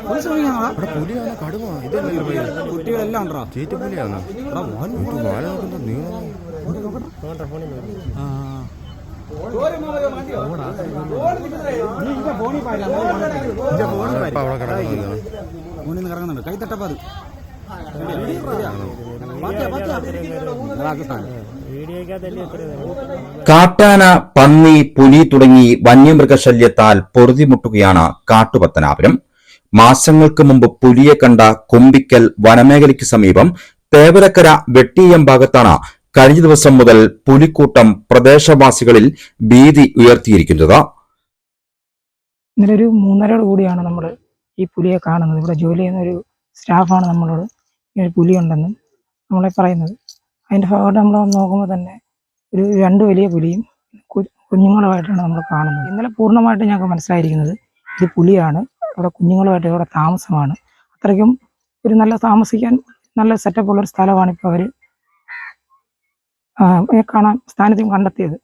പുലിയാണ് കടുവ ഇതല്ലല്ലോ കുട്ടികളെല്ലാം ഉണ്ടോ ചീറ്റുപുലിയാണോ ഫോണിൽ കറങ്ങുന്നുണ്ട് കൈ തട്ടപ്പാ അത് കാട്ടാന, പന്നി, പുലി തുടങ്ങി വന്യമൃഗശല്യത്താൽ പൊറുതിമുട്ടുകയാണ് കാട്ടുപത്തനാപുരം. മാസങ്ങൾക്ക് മുമ്പ് പുലിയെ കണ്ട കുമ്പിക്കൽ വനമേഖലയ്ക്ക് സമീപം തേവരക്കര വെട്ടിയം ഭാഗത്താണ് കഴിഞ്ഞ ദിവസം മുതൽ പുലിക്കൂട്ടം പ്രദേശവാസികളിൽ ഭീതി ഉയർത്തിയിരിക്കുന്നത്. ഇന്നലെ ഒരു 3:30 കൂടിയാണ് നമ്മൾ ഈ പുലിയെ കാണുന്നത്. ഇവിടെ ജോലി ചെയ്യുന്ന ഒരു സ്റ്റാഫാണ് നമ്മളോട് ഇങ്ങനെ പുലിയുണ്ടെന്നും നമ്മളെ പറയുന്നത്. അതിൻ്റെ ഭാഗമായിട്ട് നമ്മൾ നോക്കുമ്പോൾ തന്നെ ഒരു 2 വലിയ പുലിയും കുഞ്ഞുങ്ങളുമായിട്ടാണ് നമ്മൾ കാണുന്നത്. ഇന്നലെ പൂർണ്ണമായിട്ട് ഞങ്ങൾക്ക് മനസ്സിലായിരിക്കുന്നത് ഇത് പുലിയാണ്, അവിടെ കുഞ്ഞുങ്ങളുമായിട്ട് ഇവിടെ താമസമാണ്. അത്രയ്ക്കും ഒരു നല്ല താമസിക്കാൻ നല്ല സെറ്റപ്പ് ഉള്ളൊരു സ്ഥലമാണ് ഇപ്പോൾ അവർ കാണാൻ സ്ഥാനത്തും കണ്ടെത്തിയത്.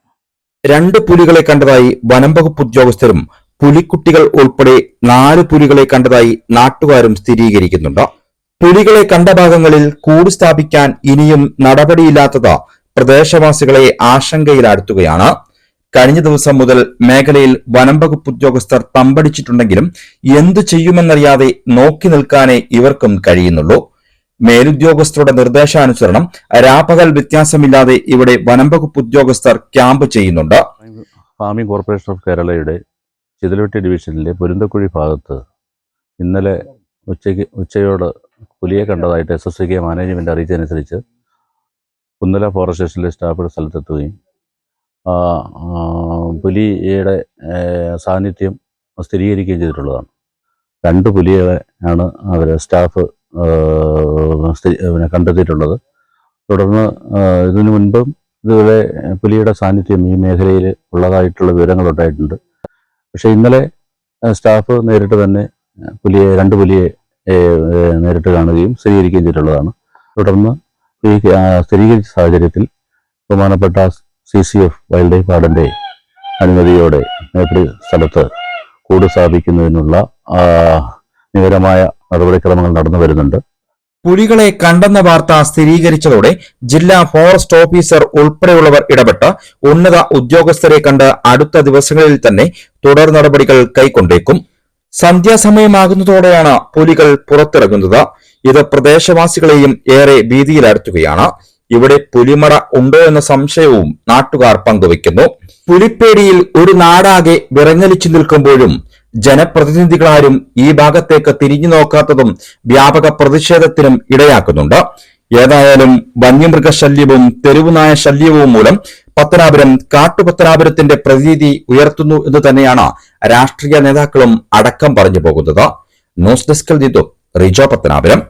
2 പുലികളെ കണ്ടതായി വനം വകുപ്പ് ഉദ്യോഗസ്ഥരും പുലിക്കുട്ടികൾ ഉൾപ്പെടെ 4 പുലികളെ കണ്ടതായി നാട്ടുകാരും സ്ഥിരീകരിക്കുന്നുണ്ട്. പുലികളെ കണ്ട ഭാഗങ്ങളിൽ കൂട് സ്ഥാപിക്കാൻ ഇനിയും നടപടിയില്ലാത്തത് പ്രദേശവാസികളെ ആശങ്കയിലാഴ്ത്തുകയാണ്. കഴിഞ്ഞ ദിവസം മുതൽ മേഖലയിൽ വനം വകുപ്പ് ഉദ്യോഗസ്ഥർ തമ്പടിച്ചിട്ടുണ്ടെങ്കിലും എന്തു ചെയ്യുമെന്നറിയാതെ നോക്കി നിൽക്കാനേ ഇവർക്കും കഴിയുന്നുള്ളൂ. മേലുദ്യോഗസ്ഥരുടെ നിർദ്ദേശാനുസരണം രാപകൽ വ്യത്യാസമില്ലാതെ ഇവിടെ വനം വകുപ്പ് ഉദ്യോഗസ്ഥർ ക്യാമ്പ് ചെയ്യുന്നുണ്ട്. ഫാമിംഗ് കോർപ്പറേഷൻ ഓഫ് കേരളയുടെ ചിതലവെട്ടി ഡിവിഷനിലെ പൊരുന്തക്കുഴി ഭാഗത്ത് ഇന്നലെ ഉച്ചയോട് പുലിയെ കണ്ടതായിട്ട് SSK മാനേജ്മെന്റ് അറിയിച്ചതനുസരിച്ച് കുന്നല ഫോറസ്റ്റ് സ്റ്റേഷനിലെ സ്റ്റാഫ് സ്ഥലത്തെത്തുകയും പുലിയുടെ സാന്നിധ്യം സ്ഥിരീകരിക്കുകയും ചെയ്തിട്ടുള്ളതാണ്. 2 പുലികളെ ആണ് അവരെ സ്റ്റാഫ് കണ്ടെത്തിയിട്ടുള്ളത്. തുടർന്ന് ഇതിനു മുൻപും ഇതുപോലെ പുലിയുടെ സാന്നിധ്യം ഈ മേഖലയിൽ ഉള്ളതായിട്ടുള്ള വിവരങ്ങളുണ്ടായിട്ടുണ്ട്. പക്ഷേ ഇന്നലെ സ്റ്റാഫ് നേരിട്ട് തന്നെ 2 പുലിയെ നേരിട്ട് കാണുകയും സ്ഥിരീകരിക്കുകയും ചെയ്തിട്ടുള്ളതാണ്. തുടർന്ന് ഈ സ്ഥിരീകരിച്ച സാഹചര്യത്തിൽ ബഹുമാനപ്പെട്ട CCF വൈൽഡ് ലൈഫ് വാർഡന്റെ അനുമതിയോടെ മേപ്പടി സ്ഥലത്ത് കൂട് സ്ഥാപിക്കുന്നതിനുള്ള നിരന്തരമായ നടപടിക്രമങ്ങൾ നടന്നു വരുന്നുണ്ട്. പുലികളെ കണ്ടെന്ന വാർത്ത സ്ഥിരീകരിച്ചതോടെ ജില്ലാ ഫോറസ്റ്റ് ഓഫീസർ ഉൾപ്പെടെയുള്ളവർ ഇടപെട്ട് ഉന്നത ഉദ്യോഗസ്ഥരെ കണ്ട് അടുത്ത ദിവസങ്ങളിൽ തന്നെ തുടർ നടപടികൾ കൈക്കൊണ്ടേക്കും. സന്ധ്യാസമയമാകുന്നതോടെയാണ് പുലികൾ പുറത്തിറങ്ങുന്നത്. ഇത് പ്രദേശവാസികളെയും ഏറെ ഭീതിയിലാഴ്ത്തുകയാണ്. ഇവിടെ പുലിമറ ഉണ്ടോ എന്ന സംശയവും നാട്ടുകാർ പങ്കുവയ്ക്കുന്നു. പുലിപ്പേടിയിൽ ഒരു നാടാകെ വിറങ്ങലിച്ചു നിൽക്കുമ്പോഴും ജനപ്രതിനിധികളാരും ഈ ഭാഗത്തേക്ക് തിരിഞ്ഞു നോക്കാത്തതും വ്യാപക പ്രതിഷേധത്തിനും ഇടയാക്കുന്നുണ്ട്. ഏതായാലും വന്യമൃഗശല്യവും തെരുവുനായ ശല്യവും മൂലം പത്തനാപുരം കാട്ടുപത്തനാപുരത്തിന്റെ പ്രതീതി ഉയർത്തുന്നു എന്ന് തന്നെയാണ് രാഷ്ട്രീയ നേതാക്കളും അടക്കം പറഞ്ഞു പോകുന്നത്. ന്യൂസ് ഡെസ്കിൽ നിന്നും റിജോ പത്തനാപുരം.